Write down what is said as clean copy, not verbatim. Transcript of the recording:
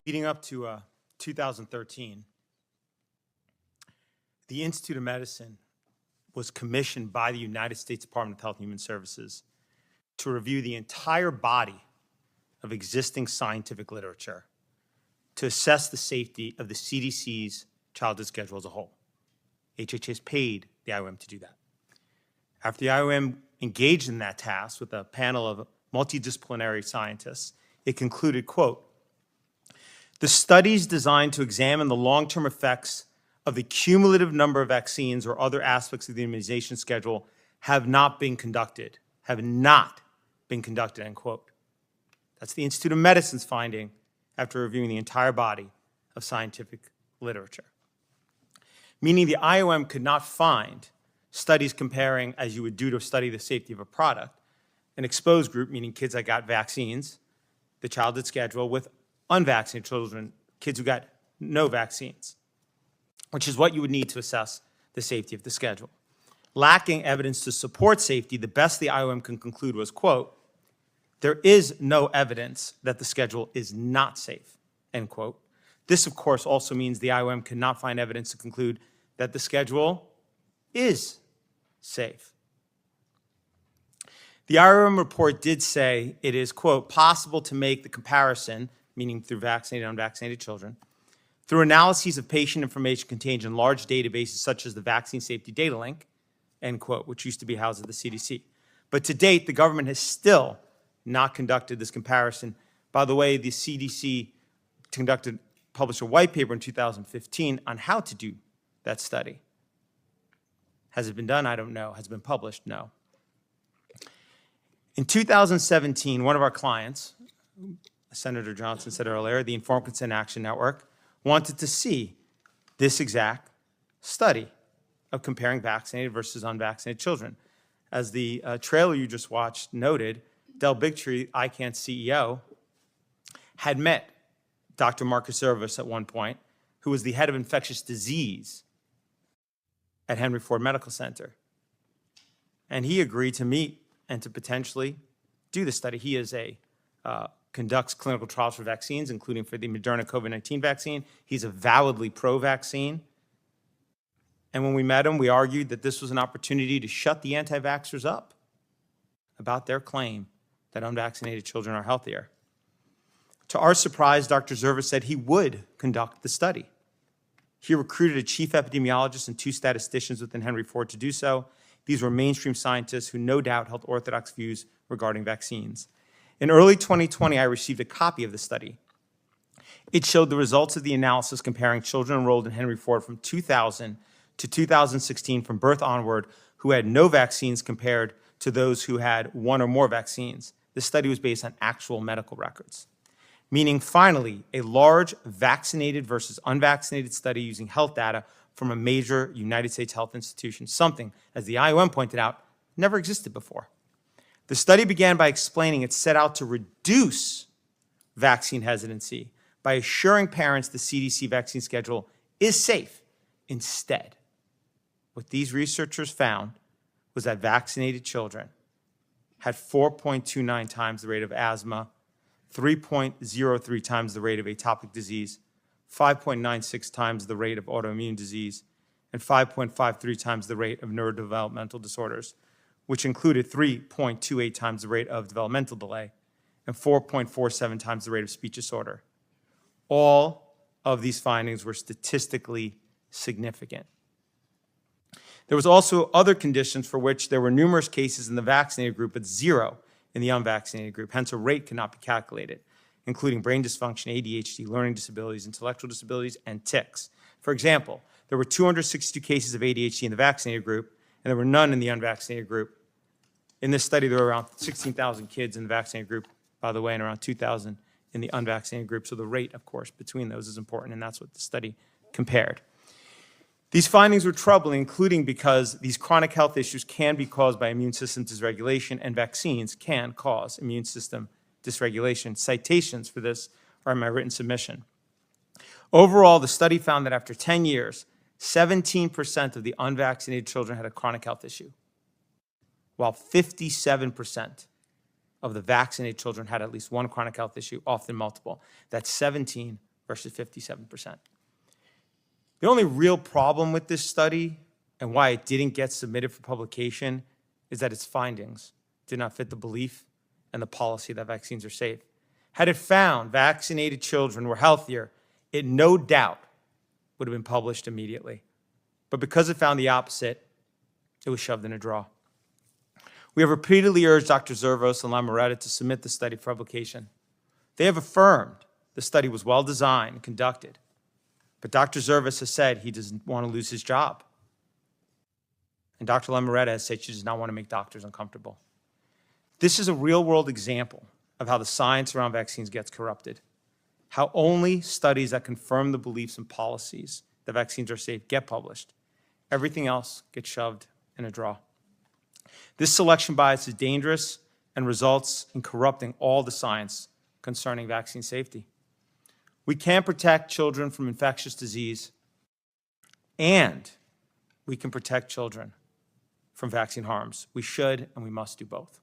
Leading up to 2013, the Institute of Medicine was commissioned by the United States Department of Health and Human Services to review the entire body of existing scientific literature to assess the safety of the CDC's childhood schedule as a whole. HHS paid the IOM to do that. After the IOM engaged in that task with a panel of multidisciplinary scientists, it concluded, quote, "The studies designed to examine the long-term effects of the cumulative number of vaccines or other aspects of the immunization schedule have not been conducted, end quote. That's the Institute of Medicine's finding after reviewing the entire body of scientific literature. Meaning the IOM could not find studies comparing, as you would do to study the safety of a product, an exposed group, meaning kids that got vaccines, the childhood schedule, with unvaccinated children, kids who got no vaccines, which is what you would need to assess the safety of the schedule. Lacking evidence to support safety, the best the IOM can conclude was, quote, "There is no evidence that the schedule is not safe," end quote. This, of course, also means the IOM cannot find evidence to conclude that the schedule is safe. The IOM report did say it is, quote, "possible to make the comparison," meaning through vaccinated and unvaccinated children, "through analyses of patient information contained in large databases such as the Vaccine Safety Data Link," end quote, which used to be housed at the CDC. But to date, the government has still not conducted this comparison. By the way, the CDC published a white paper in 2015 on how to do that study. Has it been done? I don't know. Has it been published? No. In 2017, one of our clients, Senator Johnson said earlier, the Informed Consent Action Network, wanted to see this exact study of comparing vaccinated versus unvaccinated children. As the trailer you just watched noted, Del Bigtree, ICANN's CEO, had met Dr. Marcus Service at one point, who was the head of infectious disease at Henry Ford Medical Center. And he agreed to meet and to potentially do the study. He conducts clinical trials for vaccines, including for the Moderna COVID-19 vaccine. He's avowedly pro-vaccine. And when we met him, we argued that this was an opportunity to shut the anti-vaxxers up about their claim that unvaccinated children are healthier. To our surprise, Dr. Zerva said he would conduct the study. He recruited a chief epidemiologist and 2 statisticians within Henry Ford to do so. These were mainstream scientists who no doubt held orthodox views regarding vaccines. In early 2020, I received a copy of the study. It showed the results of the analysis comparing children enrolled in Henry Ford from 2000 to 2016 from birth onward who had no vaccines compared to those who had 1 or more vaccines. This study was based on actual medical records. Meaning, finally, a large vaccinated versus unvaccinated study using health data from a major United States health institution, something, as the IOM pointed out, never existed before. The study began by explaining it set out to reduce vaccine hesitancy by assuring parents the CDC vaccine schedule is safe. Instead, what these researchers found was that vaccinated children had 4.29 times the rate of asthma, 3.03 times the rate of atopic disease, 5.96 times the rate of autoimmune disease, and 5.53 times the rate of neurodevelopmental disorders, which included 3.28 times the rate of developmental delay and 4.47 times the rate of speech disorder. All of these findings were statistically significant. There was also other conditions for which there were numerous cases in the vaccinated group, but 0 in the unvaccinated group. Hence, a rate cannot be calculated, including brain dysfunction, ADHD, learning disabilities, intellectual disabilities, and tics. For example, there were 262 cases of ADHD in the vaccinated group, and there were none in the unvaccinated group. In this study, there were around 16,000 kids in the vaccinated group, by the way, and around 2,000 in the unvaccinated group. So the rate, of course, between those is important, and that's what the study compared. These findings were troubling, including because these chronic health issues can be caused by immune system dysregulation, and vaccines can cause immune system dysregulation. Citations for this are in my written submission. Overall, the study found that after 10 years, 17% of the unvaccinated children had a chronic health issue, while 57% of the vaccinated children had at least one chronic health issue, often multiple. That's 17 versus 57%. The only real problem with this study and why it didn't get submitted for publication is that its findings did not fit the belief and the policy that vaccines are safe. Had it found vaccinated children were healthier, it no doubt would have been published immediately. But because it found the opposite, it was shoved in a drawer. We have repeatedly urged Dr. Zervos and Lamoretta to submit the study for publication. They have affirmed the study was well designed and conducted, but Dr. Zervos has said he doesn't want to lose his job. And Dr. Lamoretta has said she does not want to make doctors uncomfortable. This is a real-world example of how the science around vaccines gets corrupted, how only studies that confirm the beliefs and policies that vaccines are safe get published. Everything else gets shoved in a drawer. This selection bias is dangerous and results in corrupting all the science concerning vaccine safety. We can protect children from infectious disease, and we can protect children from vaccine harms. We should and we must do both.